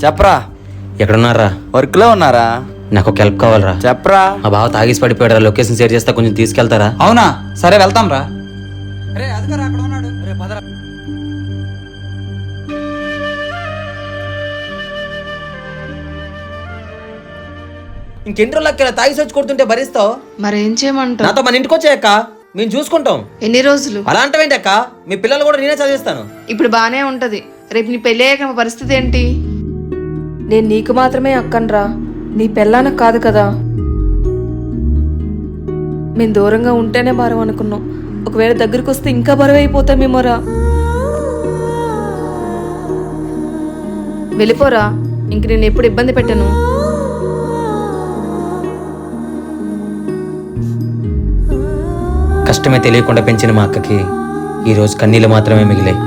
చెప్పరా. ఎక్కడున్నారా? వర్క్ లో ఉన్నారా? నాకు ఒక హెల్ప్ కావాలరా. చెప్పరా. మా బావ తాగేసి పడిపోయాడు, లొకేషన్ షేర్ చేస్తా, కొంచెం తీసుకెళ్తారా? అవునా, సరే వెళ్తాం రా. ఇంకెన్ని రోజులు తాగేసి వచ్చి కొడుతుంటే భరిస్తావు? మరేం చేయమంటావు? నాతో మన ఇంటికి వచ్చాయక్క, మేము చూసుకుంటాం. ఎన్ని రోజులు? అలా అంటావేంటి అక్క? మీ పిల్లలు కూడా నేనే చదివిస్తాను. ఇప్పుడు బానే ఉంటది, రేపు నీ పెళ్లి అయ్యాక మా పరిస్థితి ఏంటి? నేను నీకు మాత్రమే అక్కనరా, నీ పెళ్ళానకు కాదు కదా. మేము దూరంగా ఉంటేనే భారం అనుకున్నాం, ఒకవేళ దగ్గరికి వస్తే ఇంకా బరువు అయిపోతామేమోరా. వెళ్ళిపోరా, ఇంక నేను ఎప్పుడు ఇబ్బంది పెట్టను. కష్టమే తెలియకుండా పెంచిన మా అక్కకి ఈరోజు కన్నీళ్ళు మాత్రమే మిగిలాయి.